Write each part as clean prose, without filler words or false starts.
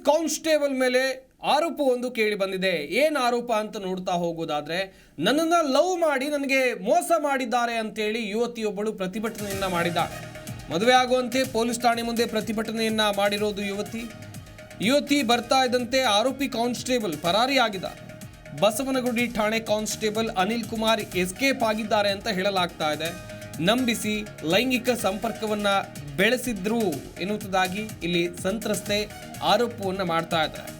Constable ಮೇಲೆ ಆರೋಪವೊಂದು ಕೇಳಿ ಬಂದಿದೆ. ಏನು ಆರೋಪ ಅಂತ ನೋಡ್ತಾ ಹೋಗೋದಾದ್ರೆ, ನನ್ನನ್ನು ಲವ್ ಮಾಡಿ ನನಗೆ ಮೋಸ ಮಾಡಿದ್ದಾರೆ ಅಂತೇಳಿ ಯುವತಿಯೊಬ್ಬಳು ಪ್ರತಿಭಟನೆಯನ್ನ ಮಾಡಿದ್ದಾಳೆ. ಮದುವೆ ಆಗುವಂತೆ ಪೊಲೀಸ್ ಠಾಣೆ ಮುಂದೆ ಪ್ರತಿಭಟನೆಯನ್ನ ಮಾಡಿರೋದು ಯುವತಿ ಬರ್ತಾ ಇದ್ದಂತೆ ಆರೋಪಿ ಕಾನ್ಸ್ಟೇಬಲ್ ಪರಾರಿಯಾಗಿದ್ದಾರೆ. ಬಸವನಗುಡಿ ಠಾಣೆ ಕಾನ್ಸ್ಟೇಬಲ್ ಅನಿಲ್ ಕುಮಾರ್ ಎಸ್ಕೇಪ್ ಆಗಿದ್ದಾರೆ ಅಂತ ಹೇಳಲಾಗ್ತಾ ಇದೆ. ನಂಬಿಸಿ ಲೈಂಗಿಕ ಸಂಪರ್ಕವನ್ನ ಬೆಳೆಸಿದ್ರು ಎನ್ನುವುದಾಗಿ ಇಲ್ಲಿ ಸಂತ್ರಸ್ತೆ ಆರೋಪವನ್ನ ಮಾಡ್ತಾ ಇದ್ದಾರೆ.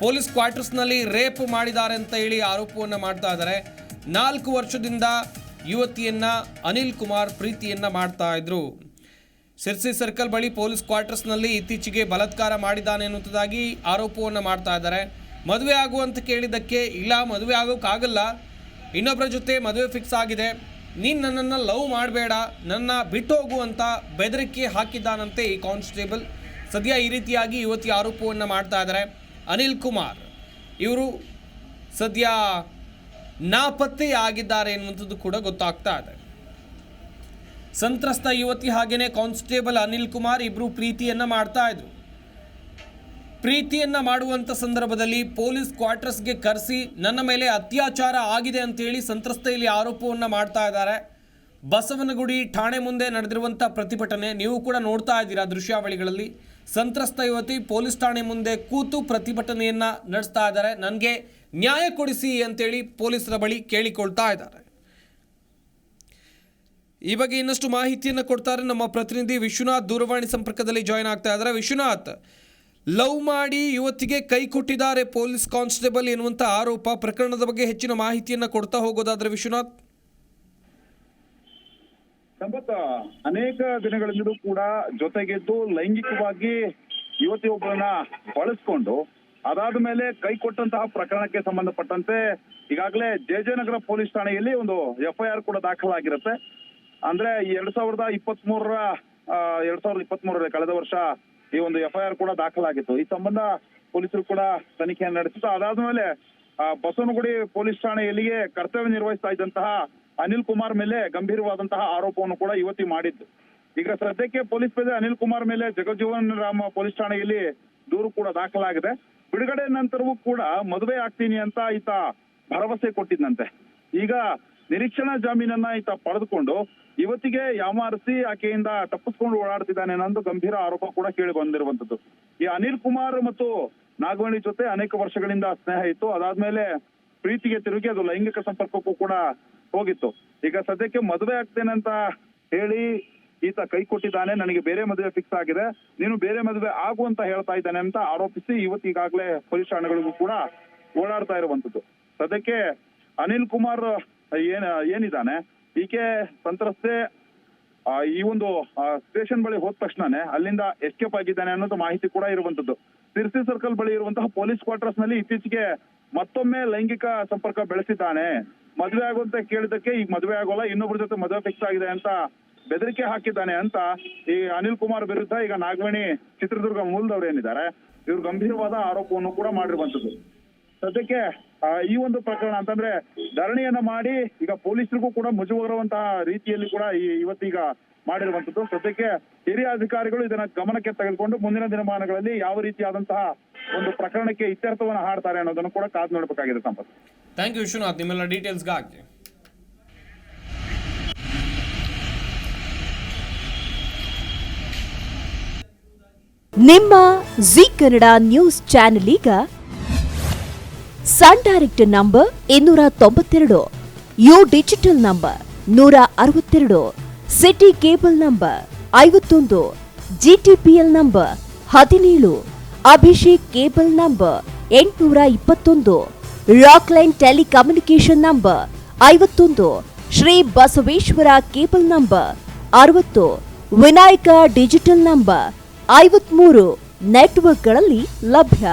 ಪೊಲೀಸ್ ಕ್ವಾರ್ಟರ್ಸ್ನಲ್ಲಿ ರೇಪ್ ಮಾಡಿದ್ದಾರೆ ಅಂತ ಹೇಳಿ ಆರೋಪವನ್ನ ಮಾಡ್ತಾ ಇದ್ದಾರೆ. 4 ವರ್ಷದಿಂದ ಯುವತಿಯನ್ನ ಅನಿಲ್ ಕುಮಾರ್ ಪ್ರೀತಿಯನ್ನ ಮಾಡ್ತಾ ಇದ್ರು. ಸಿರ್ಸಿ ಸರ್ಕಲ್ ಬಳಿ ಪೊಲೀಸ್ ಕ್ವಾರ್ಟರ್ಸ್ನಲ್ಲಿ ಇತ್ತೀಚೆಗೆ ಬಲಾತ್ಕಾರ ಮಾಡಿದ್ದಾನೆ ಎನ್ನುವುದಾಗಿ ಆರೋಪವನ್ನ ಮಾಡ್ತಾ ಇದ್ದಾರೆ. ಮದುವೆ ಆಗುವಂತ ಕೇಳಿದ್ದಕ್ಕೆ ಇಲ್ಲ, ಮದುವೆ ಆಗೋಕ್ಕಾಗಲ್ಲ, ಇನ್ನೊಬ್ಬರ ಜೊತೆ ಮದುವೆ ಫಿಕ್ಸ್ ಆಗಿದೆ, ನೀನು ನನ್ನನ್ನು ಲವ್ ಮಾಡಬೇಡ, ನನ್ನ ಬಿಟ್ಟು ಹೋಗುವಂತ ಬೆದರಿಕೆ ಹಾಕಿದ್ದಾನಂತೆ ಈ ಕಾನ್ಸ್ಟೇಬಲ್. ಸದ್ಯ ಈ ರೀತಿಯಾಗಿ ಯುವತಿ ಆರೋಪವನ್ನು ಮಾಡ್ತಾ ಇದ್ದಾರೆ. ಅನಿಲ್ ಕುಮಾರ್ ಇವರು ಸದ್ಯ ನಾಪತ್ತೆಯಾಗಿದ್ದಾರೆ ಎನ್ನುವಂಥದ್ದು ಕೂಡ ಗೊತ್ತಾಗ್ತಾ ಇದೆ. ಸಂತ್ರಸ್ತ ಯುವತಿ ಹಾಗೇನೆ ಕಾನ್ಸ್ಟೇಬಲ್ ಅನಿಲ್ ಕುಮಾರ್ ಇಬ್ಬರು ಪ್ರೀತಿಯನ್ನ ಮಾಡ್ತಾ ಇದ್ರು. ಪ್ರೀತಿಯನ್ನ ಮಾಡುವಂಥ ಸಂದರ್ಭದಲ್ಲಿ ಪೊಲೀಸ್ ಕ್ವಾರ್ಟರ್ಸ್ಗೆ ಕರೆಸಿ ನನ್ನ ಮೇಲೆ ಅತ್ಯಾಚಾರ ಆಗಿದೆ ಅಂತೇಳಿ ಸಂತ್ರಸ್ತೆಯಲ್ಲಿ ಆರೋಪವನ್ನು ಮಾಡ್ತಾ ಇದ್ದಾರೆ. ಬಸವನಗುಡಿ ಠಾಣೆ ಮುಂದೆ ನಡೆದಿರುವಂಥ ಪ್ರತಿಭಟನೆ ನೀವು ಕೂಡ ನೋಡ್ತಾ ಇದ್ದೀರಾ ದೃಶ್ಯಾವಳಿಗಳಲ್ಲಿ. ಸಂತ್ರಸ್ತ ಯುವತಿ ಪೊಲೀಸ್ ಠಾಣೆ ಮುಂದೆ ಕೂತು ಪ್ರತಿಭಟನೆಯನ್ನ ನಡೆಸ್ತಾ ಇದ್ದಾರೆ. ನನಗೆ ನ್ಯಾಯ ಕೊಡಿಸಿ ಅಂತೇಳಿ ಪೊಲೀಸರ ಬಳಿ ಕೇಳಿಕೊಳ್ತಾ ಇದ್ದಾರೆ. ಈ ಬಗ್ಗೆ ಇನ್ನಷ್ಟು ಮಾಹಿತಿಯನ್ನು ಕೊಡ್ತಾರೆ ನಮ್ಮ ಪ್ರತಿನಿಧಿ ವಿಶ್ವನಾಥ್. ದೂರವಾಣಿ ಸಂಪರ್ಕದಲ್ಲಿ ಜಾಯ್ನ್ ಆಗ್ತಾ ಇದ್ದಾರೆ. ವಿಶ್ವನಾಥ್, ಲವ್ ಮಾಡಿ ಯುವತಿಗೆ ಕೈ ಕೊಟ್ಟಿದ್ದಾರೆ ಪೊಲೀಸ್ ಕಾನ್ಸ್ಟೇಬಲ್ ಎನ್ನುವಂಥ ಆರೋಪ, ಪ್ರಕರಣದ ಬಗ್ಗೆ ಹೆಚ್ಚಿನ ಮಾಹಿತಿಯನ್ನು ಕೊಡ್ತಾ ಹೋಗೋದಾದ್ರೆ ವಿಶ್ವನಾಥ್. ಸಂಪತ್ ಅನೇಕ ದಿನಗಳಿಂದಲೂ ಕೂಡ ಜೊತೆಗೆದ್ದು ಲೈಂಗಿಕವಾಗಿ ಯುವತಿಯೊಬ್ಬರನ್ನ ಬಳಸ್ಕೊಂಡು ಅದಾದ ಮೇಲೆ ಕೈ ಕೊಟ್ಟಂತಹ ಪ್ರಕರಣಕ್ಕೆ ಸಂಬಂಧಪಟ್ಟಂತೆ ಈಗಾಗಲೇ ಜೆಜೆನಗರ ಪೊಲೀಸ್ ಠಾಣೆಯಲ್ಲಿ ಒಂದು FIR ಕೂಡ ದಾಖಲಾಗಿರುತ್ತೆ. ಅಂದ್ರೆ 2023 ಕಳೆದ ವರ್ಷ ಈ ಒಂದು FIR ಕೂಡ ದಾಖಲಾಗಿತ್ತು. ಈ ಸಂಬಂಧ ಪೊಲೀಸರು ಕೂಡ ತನಿಖೆಯನ್ನು ನಡೆಸಿತ್ತು. ಅದಾದ್ಮೇಲೆ ಬಸವನಗುಡಿ ಪೊಲೀಸ್ ಠಾಣೆಯಲ್ಲಿಯೇ ಕರ್ತವ್ಯ ನಿರ್ವಹಿಸ್ತಾ ಇದ್ದಂತಹ ಅನಿಲ್ ಕುಮಾರ್ ಮೇಲೆ ಗಂಭೀರವಾದಂತಹ ಆರೋಪವನ್ನು ಕೂಡ ಯುವತಿ ಮಾಡಿದ್ದು. ಈಗ ಸದ್ಯಕ್ಕೆ ಪೊಲೀಸ್ ಪೇದೆ ಅನಿಲ್ ಕುಮಾರ್ ಮೇಲೆ ಜಗಜೀವನ್ ರಾಮ್ ಪೊಲೀಸ್ ಠಾಣೆಯಲ್ಲಿ ದೂರು ಕೂಡ ದಾಖಲಾಗಿದೆ. ಬಿಡುಗಡೆ ನಂತರವೂ ಕೂಡ ಮದುವೆ ಆಗ್ತೀನಿ ಅಂತ ಈತ ಭರವಸೆ ಕೊಟ್ಟಿದ್ದಂತೆ. ಈಗ ನಿರೀಕ್ಷಣಾ ಜಾಮೀನನ್ನ ಈತ ಪಡೆದುಕೊಂಡು ಯುವತಿಗೆ ಯಾಮಾರಿಸಿ ಆಕೆಯಿಂದ ತಪ್ಪಿಸ್ಕೊಂಡು ಓಡಾಡ್ತಿದ್ದಾನೆ ಅನ್ನೋ ಗಂಭೀರ ಆರೋಪ ಕೂಡ ಕೇಳಿ ಬಂದಿರುವಂತದ್ದು. ಈ ಅನಿಲ್ ಕುಮಾರ್ ಮತ್ತು ನಾಗವಣಿ ಜೊತೆ ಅನೇಕ ವರ್ಷಗಳಿಂದ ಸ್ನೇಹ ಇತ್ತು. ಅದಾದ್ಮೇಲೆ ಪ್ರೀತಿಗೆ ತಿರುಗಿ ಅದು ಲೈಂಗಿಕ ಸಂಪರ್ಕಕ್ಕೂ ಕೂಡ ಹೋಗಿತ್ತು. ಈಗ ಸದ್ಯಕ್ಕೆ ಮದುವೆ ಆಗ್ತೇನೆ ಅಂತ ಹೇಳಿ ಈತ ಕೈ ಕೊಟ್ಟಿದ್ದಾನೆ, ನನಗೆ ಬೇರೆ ಮದುವೆ ಫಿಕ್ಸ್ ಆಗಿದೆ, ನೀನು ಬೇರೆ ಮದುವೆ ಆಗು ಅಂತ ಹೇಳ್ತಾ ಇದ್ದಾನೆ ಅಂತ ಆರೋಪಿಸಿ ಯುವತಿ ಈಗಾಗಲೇ ಪೊಲೀಸ್ ಠಾಣೆಗಳಿಗೂ ಕೂಡ ಓಡಾಡ್ತಾ ಇರುವಂತದ್ದು. ಸದ್ಯಕ್ಕೆ ಅನಿಲ್ ಕುಮಾರ್ ಏನಿದ್ದಾನೆ, ಈಕೆ ಸಂತ್ರಸ್ತೆ ಈ ಒಂದು ಸ್ಟೇಷನ್ ಬಳಿ ಹೋದ ತಕ್ಷಣನೇ ಅಲ್ಲಿಂದ ಎಸ್ಕೇಪ್ ಆಗಿದ್ದಾನೆ ಅನ್ನೋದು ಮಾಹಿತಿ ಕೂಡ ಇರುವಂತದ್ದು. ಸಿರ್ಸಿ ಸರ್ಕಲ್ ಬಳಿ ಇರುವಂತಹ ಪೊಲೀಸ್ ಕ್ವಾರ್ಟರ್ಸ್ ನಲ್ಲಿ ಇತ್ತೀಚೆಗೆ ಮತ್ತೊಮ್ಮೆ ಲೈಂಗಿಕ ಸಂಪರ್ಕ ಬೆಳೆಸಿದ್ದಾನೆ. ಮದುವೆ ಆಗುವಂತ ಕೇಳಿದಕ್ಕೆ ಈಗ ಮದುವೆ ಆಗೋಲ್ಲ, ಇನ್ನೊಬ್ಬರ ಜೊತೆ ಮದುವೆ ಫಿಕ್ಸ್ ಆಗಿದೆ ಅಂತ ಬೆದರಿಕೆ ಹಾಕಿದ್ದಾನೆ ಅಂತ ಈ ಅನಿಲ್ ಕುಮಾರ್ ವಿರುದ್ಧ ಈಗ ನಾಗವಣಿ ಚಿತ್ರದುರ್ಗ ಮೂಲದವ್ರು ಏನಿದ್ದಾರೆ ಇವ್ರು ಗಂಭೀರವಾದ ಆರೋಪವನ್ನು ಕೂಡ ಮಾಡಿರುವಂತದ್ದು. ಸದ್ಯಕ್ಕೆ ಈ ಒಂದು ಪ್ರಕರಣ ಅಂತಂದ್ರೆ ಧರಣಿಯನ್ನ ಮಾಡಿ ಈಗ ಪೊಲೀಸರಿಗೂ ಕೂಡ ಮುಜುಗರುವಂತಹ ರೀತಿಯಲ್ಲಿ ಕೂಡ ಈ ಇವತ್ತೀಗ ಮಾಡಿರುವಂತದ್ದು. ಸದ್ಯಕ್ಕೆ ಹಿರಿಯ ಅಧಿಕಾರಿಗಳು ಇದನ್ನ ಗಮನಕ್ಕೆ ತೆಗೆದುಕೊಂಡು ಮುಂದಿನ ದಿನಮಾನಗಳಲ್ಲಿ ಯಾವ ರೀತಿಯಾದಂತಹ ಒಂದು ಪ್ರಕರಣಕ್ಕೆ ಇತ್ಯರ್ಥವನ್ನು ಹಾಡ್ತಾರೆ ಅನ್ನೋದನ್ನು ಕೂಡ ಕಾದು ನೋಡಬೇಕಾಗಿದೆ. ಸಂಪತ್, ಥ್ಯಾಂಕ್ ಯು ವಿಶ್ವನಾಥ್, ನಿಮ್ಮೆಲ್ಲ ಡೀಟೇಲ್ಸ್ಗಾಗಿ. ನಿಮ್ಮ ಜಿ ಕನ್ನಡ ನ್ಯೂಸ್ ಚಾನೆಲ್ ಈಗ Sun Direct number 292, U Digital number 162, City Cable number 51, GTPL number 17, Abhishek cable number 821, Rockline telecommunication number 51, Shri Basaveshwara cable number 60, Vinayaka digital number 53 ನೆಟ್ವರ್ಕ್ಗಳಲ್ಲಿ ಲಭ್ಯ.